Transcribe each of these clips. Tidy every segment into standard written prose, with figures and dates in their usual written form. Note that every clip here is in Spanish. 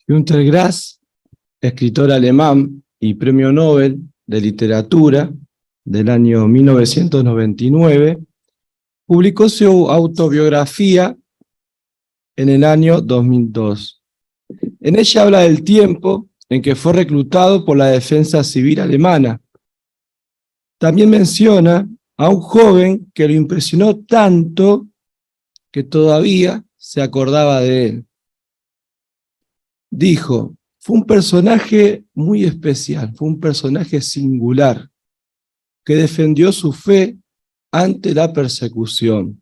Günter Grass, escritor alemán y premio Nobel de Literatura del año 1999, publicó su autobiografía en el año 2002. En ella habla del tiempo en que fue reclutado por la defensa civil alemana. También menciona a un joven que lo impresionó tanto que todavía se acordaba de él. Dijo, fue un personaje muy especial, fue un personaje singular, que defendió su fe ante la persecución.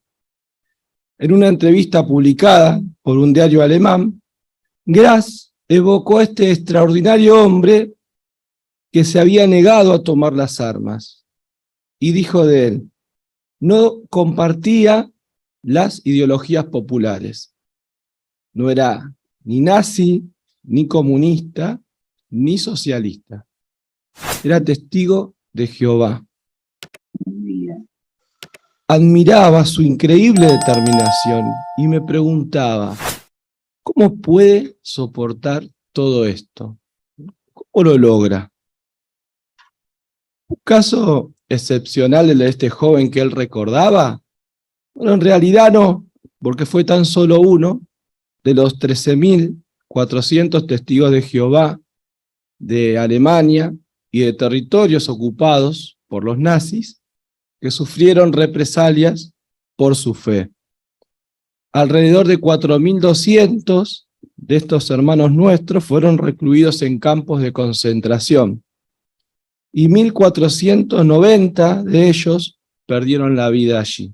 En una entrevista publicada por un diario alemán, Grass evocó a este extraordinario hombre que se había negado a tomar las armas y dijo de él, no compartía las ideologías populares. No era ni nazi, ni comunista, ni socialista. Era testigo de Jehová. Admiraba su increíble determinación y me preguntaba, ¿cómo puede soportar todo esto? ¿Cómo lo logra? Un caso excepcional el de este joven que él recordaba, bueno, en realidad no, porque fue tan solo uno de los 13.400 testigos de Jehová de Alemania y de territorios ocupados por los nazis que sufrieron represalias por su fe. Alrededor de 4.200 de estos hermanos nuestros fueron recluidos en campos de concentración y 1.490 de ellos perdieron la vida allí.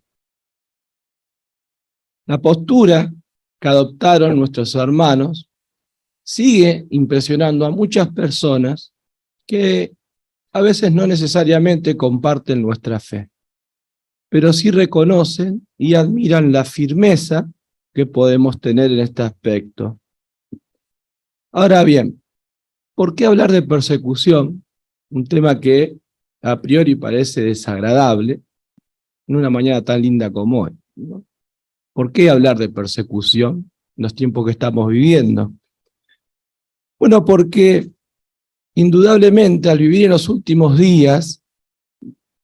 La postura que adoptaron nuestros hermanos sigue impresionando a muchas personas que a veces no necesariamente comparten nuestra fe, pero sí reconocen y admiran la firmeza que podemos tener en este aspecto. Ahora bien, ¿por qué hablar de persecución? Un tema que a priori parece desagradable en una mañana tan linda como hoy, ¿no? ¿Por qué hablar de persecución en los tiempos que estamos viviendo? Bueno, porque indudablemente al vivir en los últimos días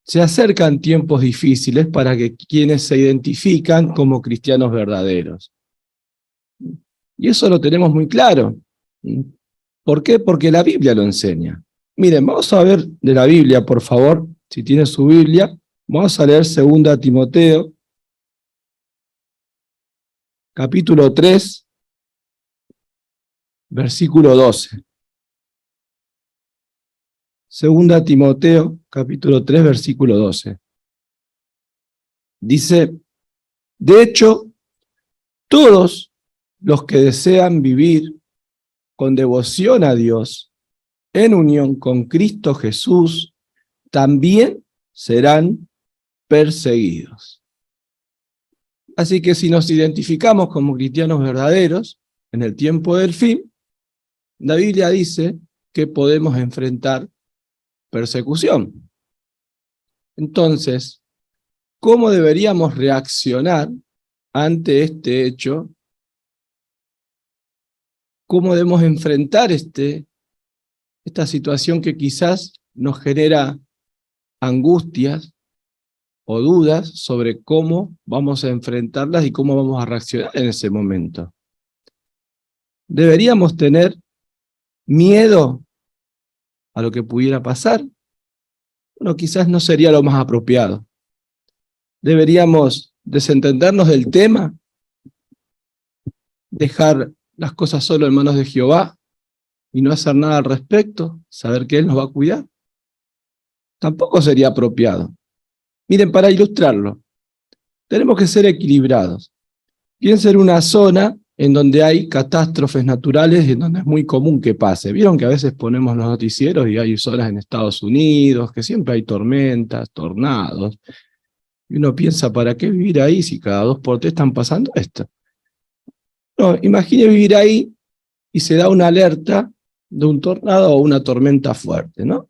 se acercan tiempos difíciles para que quienes se identifican como cristianos verdaderos. Y eso lo tenemos muy claro. ¿Por qué? Porque la Biblia lo enseña. Miren, vamos a ver de la Biblia, por favor, si tienen su Biblia, vamos a leer 2 Timoteo, capítulo 3, versículo 12. 2 Timoteo, capítulo 3, versículo 12. Dice, de hecho, todos los que desean vivir con devoción a Dios, en unión con Cristo Jesús, también serán perseguidos. Así que si nos identificamos como cristianos verdaderos, en el tiempo del fin, la Biblia dice que podemos enfrentar persecución. Entonces, ¿cómo deberíamos reaccionar ante este hecho? ¿Cómo debemos enfrentar esta situación que quizás nos genera angustias o dudas sobre cómo vamos a enfrentarlas y cómo vamos a reaccionar en ese momento? ¿Deberíamos tener miedo a lo que pudiera pasar? Bueno, quizás no sería lo más apropiado. ¿Deberíamos desentendernos del tema? ¿Dejar las cosas solo en manos de Jehová y no hacer nada al respecto? ¿Saber que Él nos va a cuidar? Tampoco sería apropiado. Miren, para ilustrarlo, tenemos que ser equilibrados. Piensen en una zona en donde hay catástrofes naturales, en donde es muy común que pase. Vieron que a veces ponemos los noticieros y hay zonas en Estados Unidos, que siempre hay tormentas, tornados. Y uno piensa, ¿para qué vivir ahí si cada 2 por 3 están pasando esto? No, imagine vivir ahí y se da una alerta de un tornado o una tormenta fuerte, ¿no?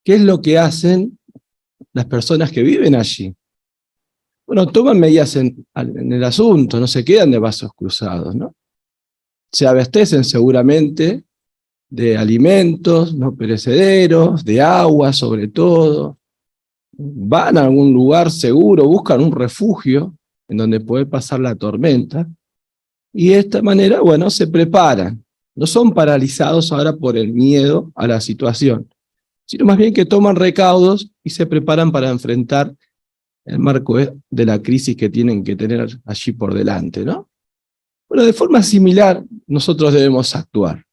¿Qué es lo que hacen las personas que viven allí? Bueno, toman medidas en el asunto, no se quedan de brazos cruzados, ¿no? se abastecen seguramente de alimentos no perecederos, de agua sobre todo, van a algún lugar seguro, buscan un refugio en donde poder pasar la tormenta, y de esta manera, bueno, se preparan. No son paralizados ahora por el miedo a la situación, sino más bien que toman recaudos y se preparan para enfrentar el marco de la crisis que tienen que tener allí por delante, ¿no? Bueno, de forma similar, nosotros debemos actuar,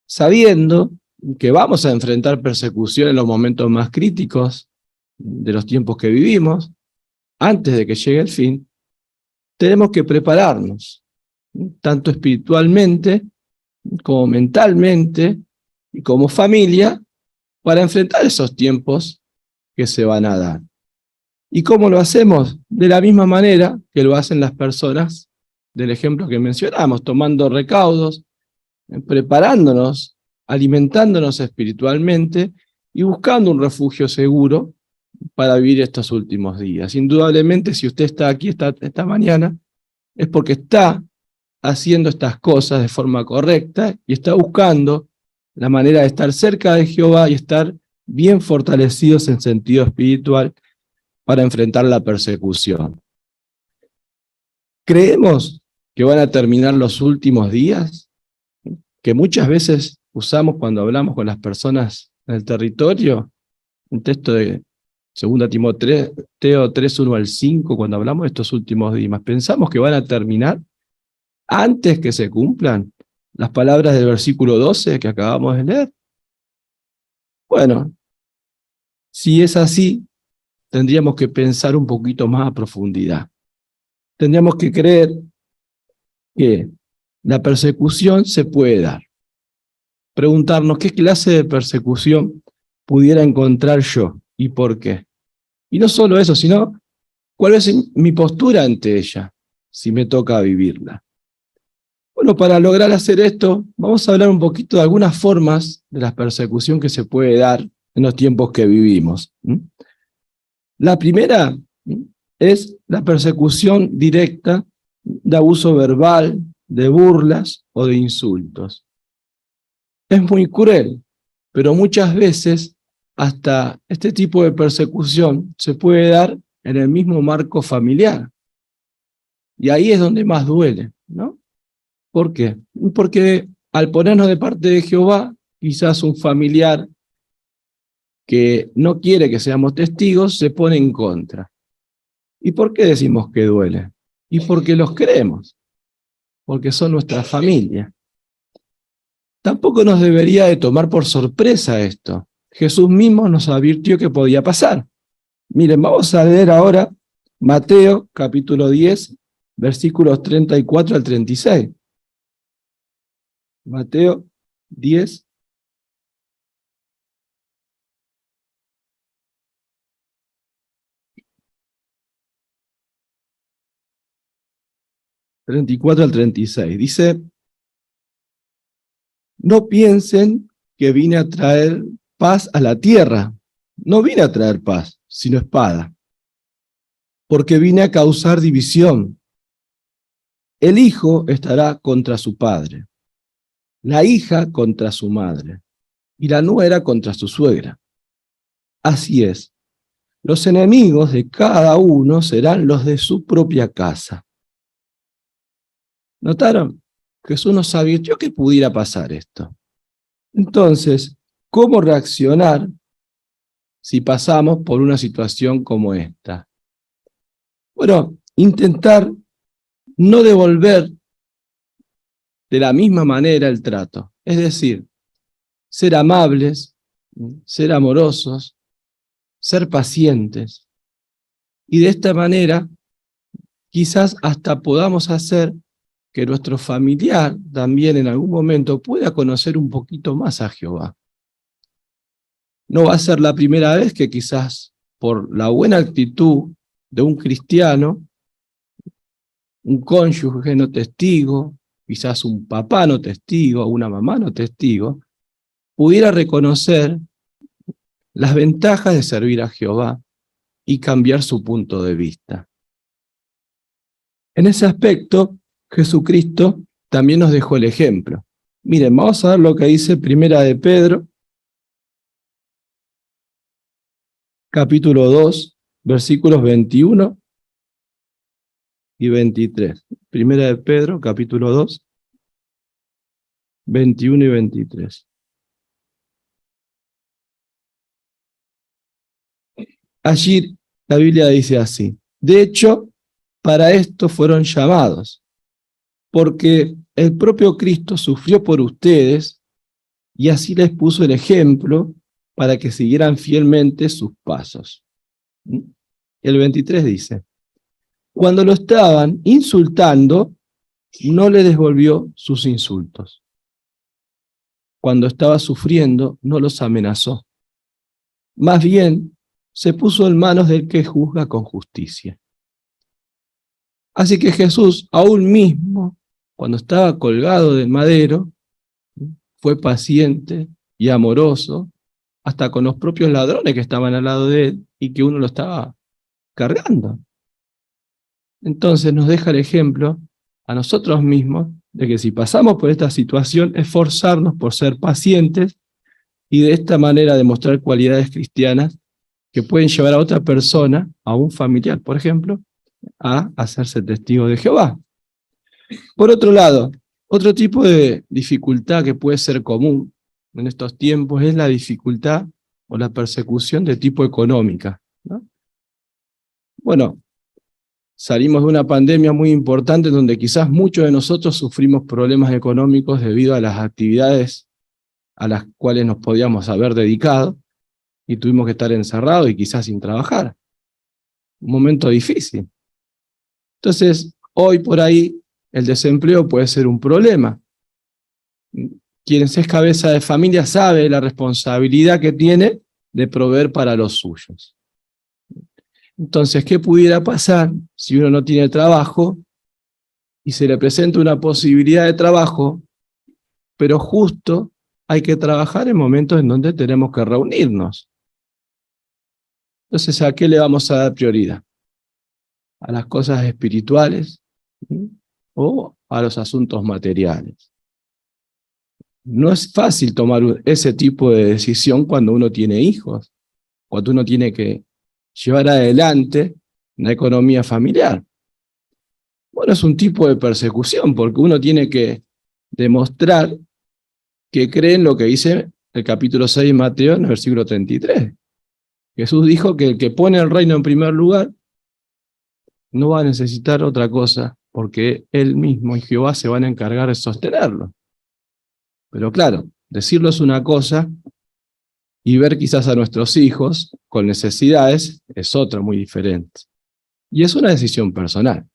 sabiendo que vamos a enfrentar persecución en los momentos más críticos de los tiempos que vivimos. Antes de que llegue el fin, tenemos que prepararnos, tanto espiritualmente como mentalmente y como familia, para enfrentar esos tiempos que se van a dar. ¿Y cómo lo hacemos? De la misma manera que lo hacen las personas del ejemplo que mencionamos, tomando recaudos, preparándonos, alimentándonos espiritualmente y buscando un refugio seguro para vivir estos últimos días. Indudablemente, si usted está aquí esta mañana, es porque está haciendo estas cosas de forma correcta y está buscando la manera de estar cerca de Jehová y estar bien fortalecidos en sentido espiritual para enfrentar la persecución. ¿Creemos que van a terminar los últimos días? Que muchas veces usamos cuando hablamos con las personas en el territorio, un texto de 2 Timoteo 3, 1 al 5, cuando hablamos de estos últimos días, ¿pensamos que van a terminar antes que se cumplan las palabras del versículo 12 que acabamos de leer? Bueno, si es así, tendríamos que pensar un poquito más a profundidad. Tendríamos que creer que la persecución se puede dar. Preguntarnos qué clase de persecución pudiera encontrar yo y por qué. Y no solo eso, sino cuál es mi postura ante ella, si me toca vivirla. Bueno, para lograr hacer esto, vamos a hablar un poquito de algunas formas de la persecución que se puede dar en los tiempos que vivimos. La primera es la persecución directa de abuso verbal, de burlas o de insultos. Es muy cruel, pero muchas veces hasta este tipo de persecución se puede dar en el mismo marco familiar. Y ahí es donde más duele, ¿no? ¿Por qué? Porque al ponernos de parte de Jehová, quizás un familiar que no quiere que seamos testigos se pone en contra. ¿Y por qué decimos que duele? Y porque los queremos, porque son nuestra familia. Tampoco nos debería de tomar por sorpresa esto. Jesús mismo nos advirtió que podía pasar. Miren, vamos a leer ahora Mateo capítulo 10, versículos 34 al 36. Mateo 10, 34 al 36. Dice: no piensen que vine a traer paz a la tierra. No vine a traer paz, sino espada. Porque vine a causar división. El hijo estará contra su padre, la hija contra su madre, y la nuera contra su suegra. Así es, los enemigos de cada uno serán los de su propia casa. ¿Notaron? Jesús nos advirtió que pudiera pasar esto. Entonces, ¿cómo reaccionar si pasamos por una situación como esta? Bueno, intentar no devolver de la misma manera el trato. Es decir, ser amables, ser amorosos, ser pacientes. Y de esta manera, quizás hasta podamos hacer que nuestro familiar también en algún momento pueda conocer un poquito más a Jehová. No va a ser la primera vez que quizás por la buena actitud de un cristiano, un cónyuge no testigo, quizás un papá no testigo, una mamá no testigo, pudiera reconocer las ventajas de servir a Jehová y cambiar su punto de vista. En ese aspecto, Jesucristo también nos dejó el ejemplo. Miren, vamos a ver lo que dice Primera de Pedro, capítulo 2, versículos 21 y 23. Primera de Pedro, capítulo 2, 21 y 23. Allí la Biblia dice así: de hecho, para esto fueron llamados, porque el propio Cristo sufrió por ustedes y así les puso el ejemplo para que siguieran fielmente sus pasos. El 23 dice: cuando lo estaban insultando, no le devolvió sus insultos. Cuando estaba sufriendo, no los amenazó. Más bien, se puso en manos del que juzga con justicia. Así que Jesús, aún mismo, cuando estaba colgado del madero, fue paciente y amoroso, hasta con los propios ladrones que estaban al lado de él y que uno lo estaba cargando. Entonces nos deja el ejemplo a nosotros mismos de que si pasamos por esta situación, esforzarnos por ser pacientes y de esta manera demostrar cualidades cristianas que pueden llevar a otra persona, a un familiar, por ejemplo, a hacerse testigo de Jehová. Por otro lado, otro tipo de dificultad que puede ser común en estos tiempos es la dificultad o la persecución de tipo económica, ¿no? Bueno, salimos de una pandemia muy importante donde quizás muchos de nosotros sufrimos problemas económicos debido a las actividades a las cuales nos podíamos haber dedicado y tuvimos que estar encerrados y quizás sin trabajar. Un momento difícil. Entonces, hoy por ahí el desempleo puede ser un problema. Quien es cabeza de familia sabe la responsabilidad que tiene de proveer para los suyos. Entonces, ¿qué pudiera pasar si uno no tiene trabajo y se le presenta una posibilidad de trabajo, pero justo hay que trabajar en momentos en donde tenemos que reunirnos? Entonces, ¿a qué le vamos a dar prioridad? ¿A las cosas espirituales? ¿Sí? ¿O a los asuntos materiales? No es fácil tomar ese tipo de decisión cuando uno tiene hijos, cuando uno tiene que llevar adelante una economía familiar. Bueno, es un tipo de persecución, porque uno tiene que demostrar que cree en lo que dice el capítulo 6 de Mateo, en el versículo 33. Jesús dijo que el que pone el reino en primer lugar no va a necesitar otra cosa, porque él mismo y Jehová se van a encargar de sostenerlo. Pero claro, decirlo es una cosa, y ver quizás a nuestros hijos con necesidades es otra muy diferente. Y es una decisión personal.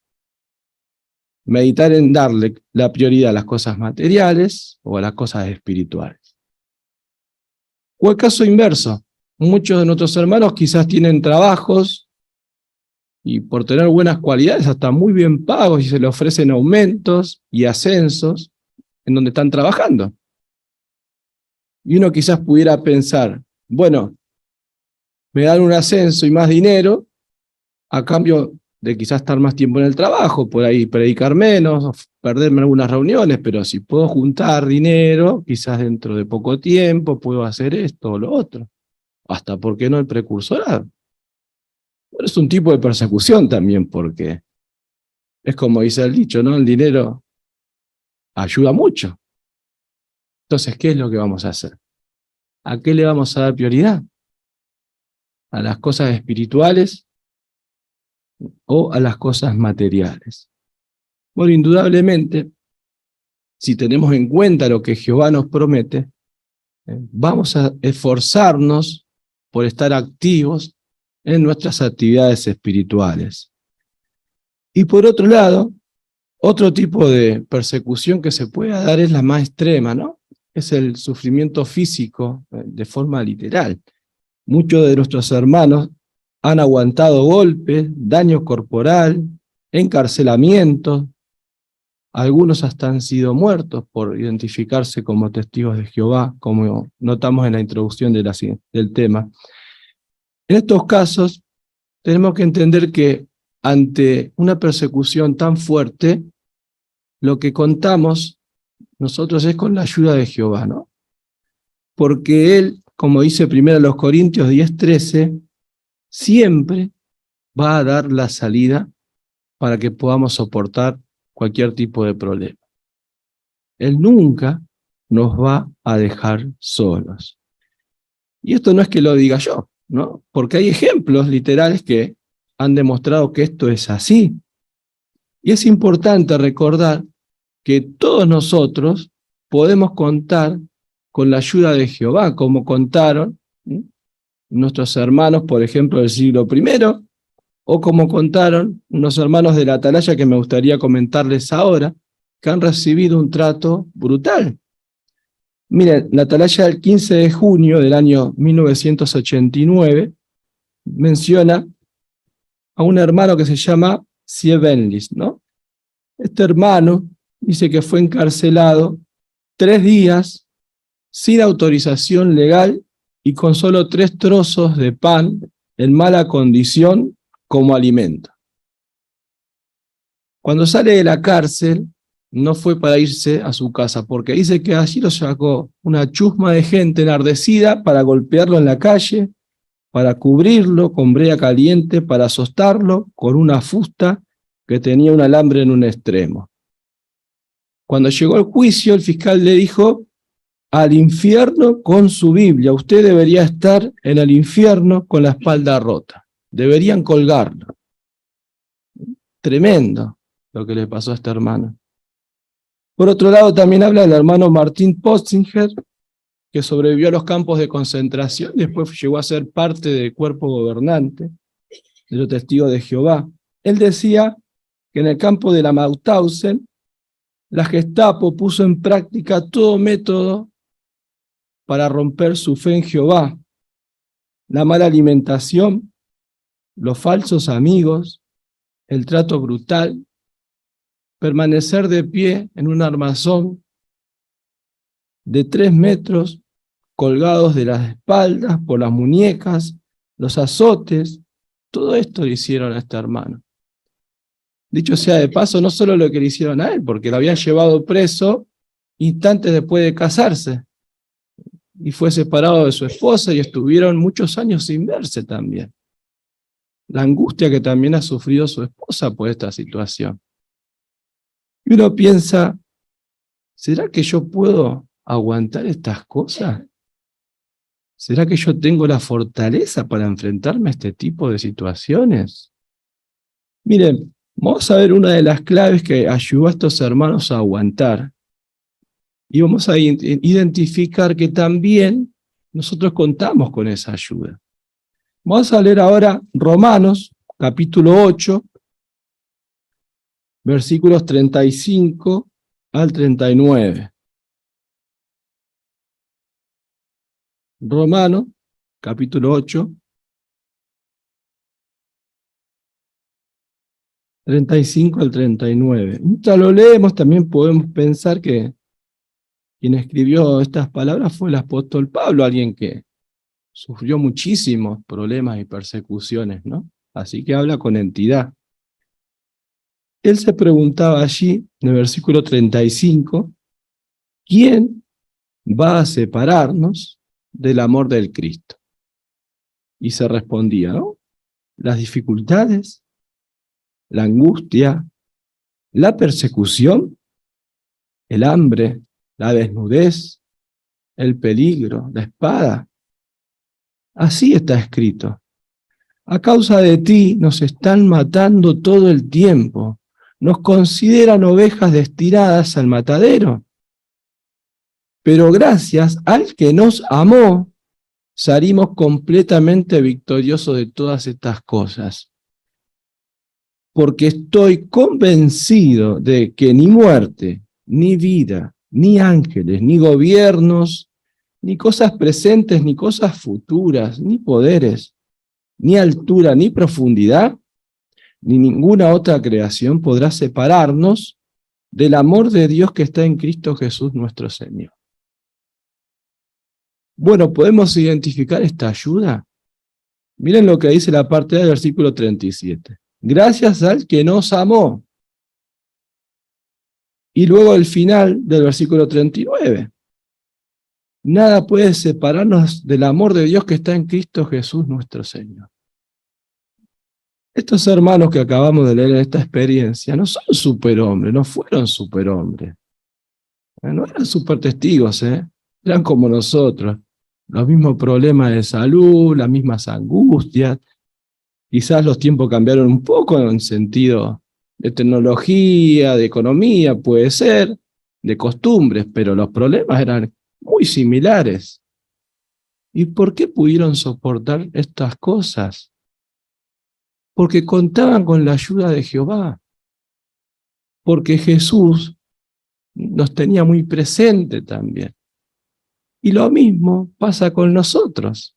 Meditar en darle la prioridad a las cosas materiales o a las cosas espirituales. O el caso inverso, muchos de nuestros hermanos quizás tienen trabajos y por tener buenas cualidades hasta muy bien pagos y se le ofrecen aumentos y ascensos en donde están trabajando. Y uno quizás pudiera pensar, bueno, me dan un ascenso y más dinero a cambio de quizás estar más tiempo en el trabajo, por ahí predicar menos, perderme algunas reuniones, pero si puedo juntar dinero, quizás dentro de poco tiempo puedo hacer esto o lo otro. Hasta, ¿por qué no el precursorado? Pero es un tipo de persecución también, porque es como dice el dicho, ¿no? El dinero ayuda mucho. Entonces, ¿qué es lo que vamos a hacer? ¿A qué le vamos a dar prioridad? ¿A las cosas espirituales o a las cosas materiales? Bueno, indudablemente, si tenemos en cuenta lo que Jehová nos promete, vamos a esforzarnos por estar activos en nuestras actividades espirituales. Y por otro lado, otro tipo de persecución que se puede dar es la más extrema, ¿no? Es el sufrimiento físico de forma literal. Muchos de nuestros hermanos han aguantado golpes, daño corporal, encarcelamientos. Algunos hasta han sido muertos por identificarse como testigos de Jehová, como notamos en la introducción del tema. En estos casos, tenemos que entender que ante una persecución tan fuerte, lo que contamos nosotros es con la ayuda de Jehová, ¿no? Porque Él, como dice 1 Corintios 10:13, siempre va a dar la salida para que podamos soportar cualquier tipo de problema. Él nunca nos va a dejar solos. Y esto no es que lo diga yo, ¿no? Porque hay ejemplos literales que han demostrado que esto es así. Y es importante recordar que todos nosotros podemos contar con la ayuda de Jehová, como contaron nuestros hermanos, por ejemplo, del siglo I, o como contaron unos hermanos de la Atalaya que me gustaría comentarles ahora, que han recibido un trato brutal. Miren, la Atalaya del 15 de junio del año 1989 menciona a un hermano que se llama Siebenlis, ¿no? Este hermano dice que fue encarcelado 3 días sin autorización legal y con solo 3 trozos de pan en mala condición como alimento. Cuando sale de la cárcel, no fue para irse a su casa, porque dice que allí lo sacó una chusma de gente enardecida para golpearlo en la calle, para cubrirlo con brea caliente, para asostarlo con una fusta que tenía un alambre en un extremo. Cuando llegó el juicio, el fiscal le dijo: al infierno con su Biblia, usted debería estar en el infierno con la espalda rota, deberían colgarlo. Tremendo lo que le pasó a este hermano. Por otro lado, también habla del hermano Martín Potzinger, que sobrevivió a los campos de concentración, después llegó a ser parte del cuerpo gobernante de los testigos de Jehová. Él decía que en el campo de la Mauthausen, la Gestapo puso en práctica todo método para romper su fe en Jehová: la mala alimentación, los falsos amigos, el trato brutal, permanecer de pie en un armazón de 3 metros, colgados de las espaldas, por las muñecas, los azotes. Todo esto le hicieron a este hermano. Dicho sea de paso, no solo lo que le hicieron a él, porque lo habían llevado preso instantes después de casarse, y fue separado de su esposa y estuvieron muchos años sin verse también. La angustia que también ha sufrido su esposa por esta situación. Y uno piensa, ¿será que yo puedo aguantar estas cosas? ¿Será que yo tengo la fortaleza para enfrentarme a este tipo de situaciones? Miren, vamos a ver una de las claves que ayudó a estos hermanos a aguantar. Y vamos a identificar que también nosotros contamos con esa ayuda. Vamos a leer ahora Romanos, capítulo 8, versículos 35 al 39. Romanos, capítulo 8, 35 al 39. Mientras lo leemos, también podemos pensar que quien escribió estas palabras fue el apóstol Pablo, alguien que sufrió muchísimos problemas y persecuciones, ¿no? Así que habla con entidad. Él se preguntaba allí, en el versículo 35, ¿quién va a separarnos del amor del Cristo? Y se respondía, ¿no? Las dificultades, la angustia, la persecución, el hambre, la desnudez, el peligro, la espada. Así está escrito. A causa de ti nos están matando todo el tiempo. Nos consideran ovejas destinadas al matadero. Pero gracias al que nos amó, salimos completamente victoriosos de todas estas cosas. Porque estoy convencido de que ni muerte, ni vida, ni ángeles, ni gobiernos, ni cosas presentes, ni cosas futuras, ni poderes, ni altura, ni profundidad, ni ninguna otra creación podrá separarnos del amor de Dios que está en Cristo Jesús nuestro Señor. Bueno, ¿podemos identificar esta ayuda? Miren lo que dice la parte del versículo 37. Gracias al que nos amó. Y luego el final del versículo 39. Nada puede separarnos del amor de Dios que está en Cristo Jesús nuestro Señor. Estos hermanos que acabamos de leer en esta experiencia no son superhombres, no fueron superhombres. No eran supertestigos, eran como nosotros. Los mismos problemas de salud, las mismas angustias. Quizás los tiempos cambiaron un poco en sentido de tecnología, de economía, puede ser, de costumbres, pero los problemas eran muy similares. ¿Y por qué pudieron soportar estas cosas? Porque contaban con la ayuda de Jehová. Porque Jesús los tenía muy presente también. Y lo mismo pasa con nosotros.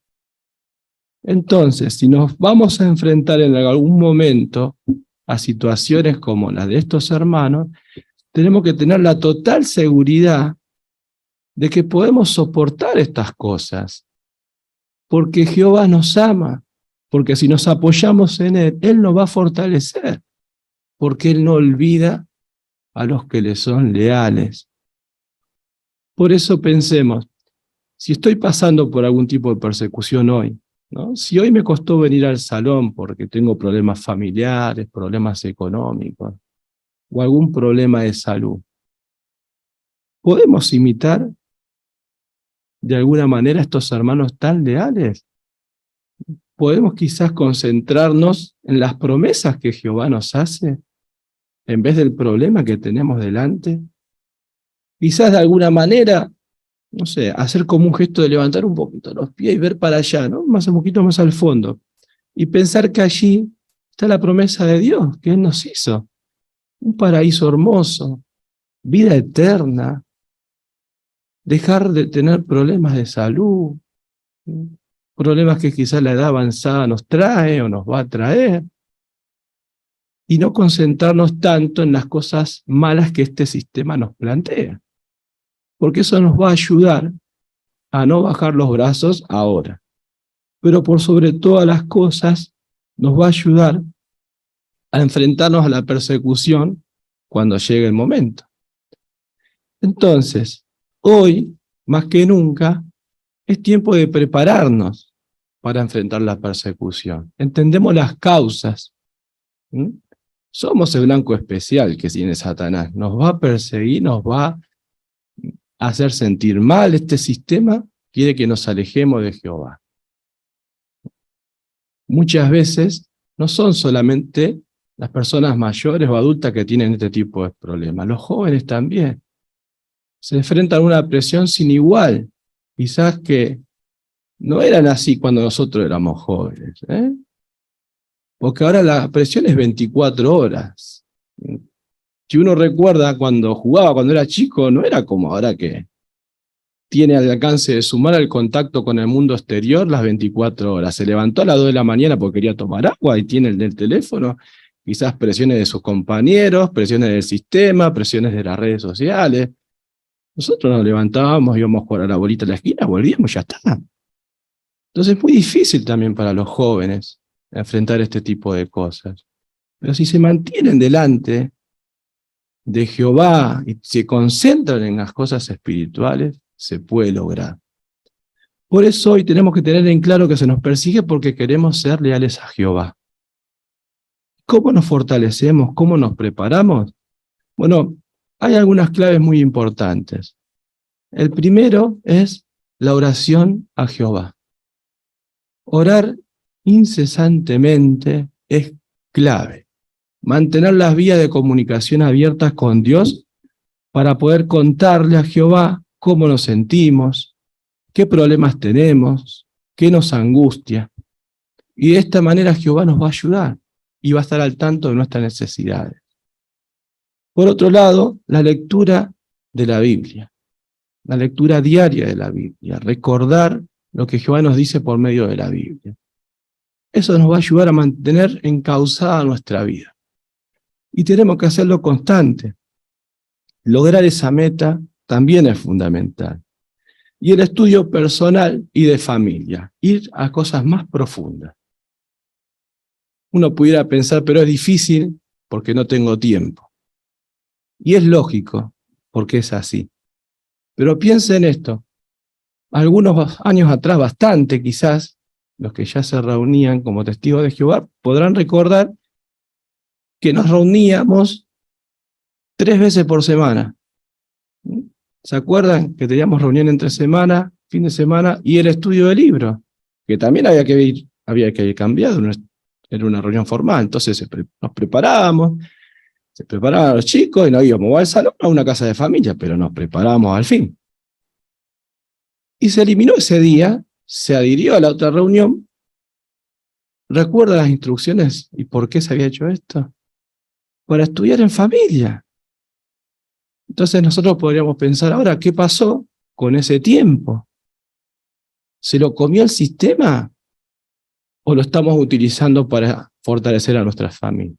Entonces, si nos vamos a enfrentar en algún momento a situaciones como las de estos hermanos, tenemos que tener la total seguridad de que podemos soportar estas cosas, porque Jehová nos ama, porque si nos apoyamos en Él nos va a fortalecer, porque Él no olvida a los que le son leales. Por eso pensemos, si estoy pasando por algún tipo de persecución hoy, ¿no? Si hoy me costó venir al salón porque tengo problemas familiares, problemas económicos, o algún problema de salud, ¿podemos imitar de alguna manera a estos hermanos tan leales? ¿Podemos quizás concentrarnos en las promesas que Jehová nos hace en vez del problema que tenemos delante? Quizás de alguna manera, no sé, hacer como un gesto de levantar un poquito los pies y ver para allá, ¿no? Más un poquito más al fondo. Y pensar que allí está la promesa de Dios, que Él nos hizo. Un paraíso hermoso, vida eterna, dejar de tener problemas de salud, problemas que quizás la edad avanzada nos trae o nos va a traer, y no concentrarnos tanto en las cosas malas que este sistema nos plantea, porque eso nos va a ayudar a no bajar los brazos ahora, pero por sobre todas las cosas nos va a ayudar a enfrentarnos a la persecución cuando llegue el momento. Entonces, hoy, más que nunca, es tiempo de prepararnos para enfrentar la persecución. Entendemos las causas. Somos el blanco especial que tiene Satanás. Nos va a perseguir, nos va a hacer sentir mal. Este sistema quiere que nos alejemos de Jehová. Muchas veces no son solamente las personas mayores o adultas que tienen este tipo de problemas. Los jóvenes también se enfrentan a una presión sin igual. Quizás que no eran así cuando nosotros éramos jóvenes, porque ahora la presión es 24 horas. Si uno recuerda cuando jugaba, cuando era chico, no era como ahora que tiene al alcance de su mano el contacto con el mundo exterior las 24 horas. Se levantó a las 2 de la mañana porque quería tomar agua y tiene el del teléfono, quizás presiones de sus compañeros, presiones del sistema, presiones de las redes sociales. Nosotros nos levantábamos, íbamos a jugar a la bolita en la esquina, volvíamos, ya está. Entonces es muy difícil también para los jóvenes enfrentar este tipo de cosas. Pero si se mantienen delante de Jehová y se concentran en las cosas espirituales, se puede lograr. Por eso hoy tenemos que tener en claro que se nos persigue porque queremos ser leales a Jehová. ¿Cómo nos fortalecemos? ¿Cómo nos preparamos? Bueno, hay algunas claves muy importantes. El primero es la oración a Jehová. Orar incesantemente es clave. Mantener las vías de comunicación abiertas con Dios para poder contarle a Jehová cómo nos sentimos, qué problemas tenemos, qué nos angustia. Y de esta manera Jehová nos va a ayudar y va a estar al tanto de nuestras necesidades. Por otro lado, la lectura de la Biblia, la lectura diaria de la Biblia, recordar lo que Jehová nos dice por medio de la Biblia. Eso nos va a ayudar a mantener encauzada nuestra vida. Y tenemos que hacerlo constante. Lograr esa meta también es fundamental. Y el estudio personal y de familia, ir a cosas más profundas. Uno pudiera pensar, pero es difícil porque no tengo tiempo. Y es lógico, porque es así. Pero piensen en esto. Algunos años atrás, bastante quizás, los que ya se reunían como testigos de Jehová podrán recordar que nos reuníamos 3 veces por semana. ¿Se acuerdan que teníamos reunión entre semana, fin de semana, y el estudio de libros? Que también había que ir cambiado, era una reunión formal, entonces nos preparábamos, se preparaban los chicos y nos íbamos o al salón o a una casa de familia, pero nos preparábamos al fin. Y se eliminó ese día, se adhirió a la otra reunión. ¿Recuerda las instrucciones y por qué se había hecho esto? Para estudiar en familia. Entonces nosotros podríamos pensar ahora, ¿qué pasó con ese tiempo? ¿Se lo comió el sistema o lo estamos utilizando para fortalecer a nuestras familias?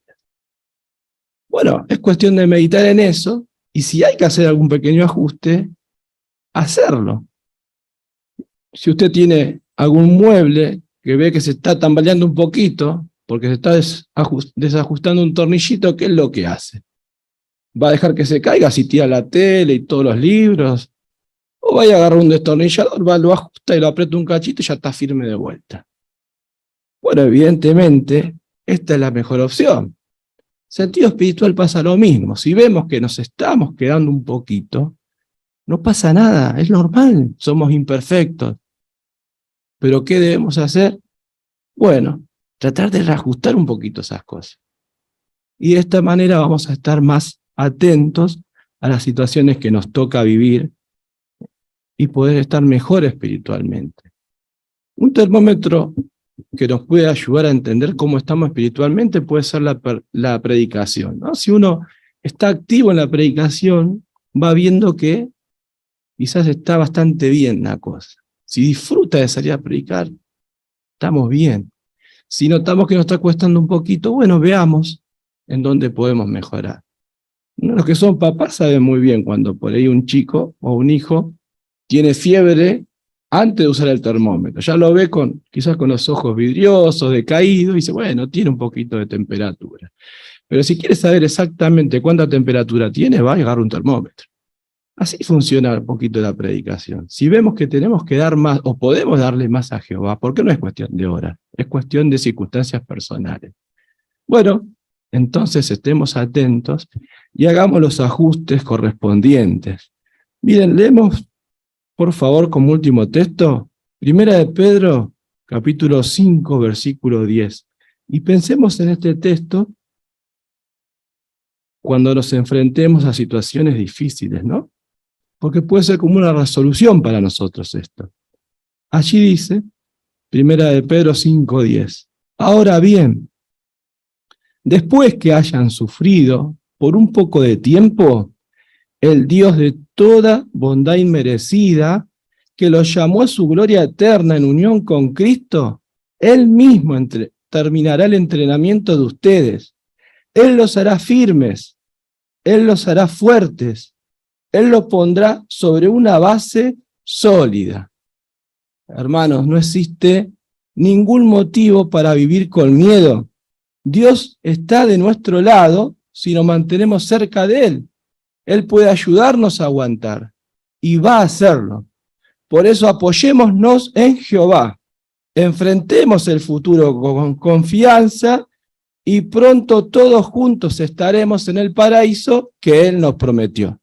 Bueno, es cuestión de meditar en eso y si hay que hacer algún pequeño ajuste, hacerlo. Si usted tiene algún mueble que ve que se está tambaleando un poquito, porque se está desajustando un tornillito, ¿qué es lo que hace? ¿Va a dejar que se caiga si tira la tele y todos los libros? ¿O va a agarrar un destornillador, lo ajusta y lo aprieta un cachito y ya está firme de vuelta? Bueno, evidentemente, esta es la mejor opción. Sentido espiritual pasa lo mismo. Si vemos que nos estamos quedando un poquito, no pasa nada, es normal, somos imperfectos. ¿Pero qué debemos hacer? Bueno, tratar de reajustar un poquito esas cosas. Y de esta manera vamos a estar más atentos a las situaciones que nos toca vivir y poder estar mejor espiritualmente. Un termómetro que nos puede ayudar a entender cómo estamos espiritualmente puede ser la predicación, ¿no? Si uno está activo en la predicación, va viendo que quizás está bastante bien la cosa. Si disfruta de salir a predicar, estamos bien. Si notamos que nos está costando un poquito, bueno, veamos en dónde podemos mejorar. Los que son papás saben muy bien cuando por ahí un chico o un hijo tiene fiebre antes de usar el termómetro. Ya lo ve quizás con los ojos vidriosos, decaídos, y dice, bueno, tiene un poquito de temperatura. Pero si quiere saber exactamente cuánta temperatura tiene, va y agarra un termómetro. Así funciona un poquito la predicación. Si vemos que tenemos que dar más, o podemos darle más a Jehová, porque no es cuestión de horas, es cuestión de circunstancias personales. Bueno, entonces estemos atentos y hagamos los ajustes correspondientes. Miren, leemos, por favor, como último texto, 1 de Pedro, capítulo 5, versículo 10. Y pensemos en este texto cuando nos enfrentemos a situaciones difíciles, ¿no? Porque puede ser como una resolución para nosotros esto. Allí dice, 1 de Pedro 5:10, ahora bien, después que hayan sufrido por un poco de tiempo, el Dios de toda bondad inmerecida, que los llamó a su gloria eterna en unión con Cristo, Él mismo terminará el entrenamiento de ustedes. Él los hará firmes, Él los hará fuertes, Él los pondrá sobre una base sólida. Hermanos, no existe ningún motivo para vivir con miedo. Dios está de nuestro lado si nos mantenemos cerca de Él. Él puede ayudarnos a aguantar y va a hacerlo. Por eso apoyémonos en Jehová. Enfrentemos el futuro con confianza y pronto todos juntos estaremos en el paraíso que Él nos prometió.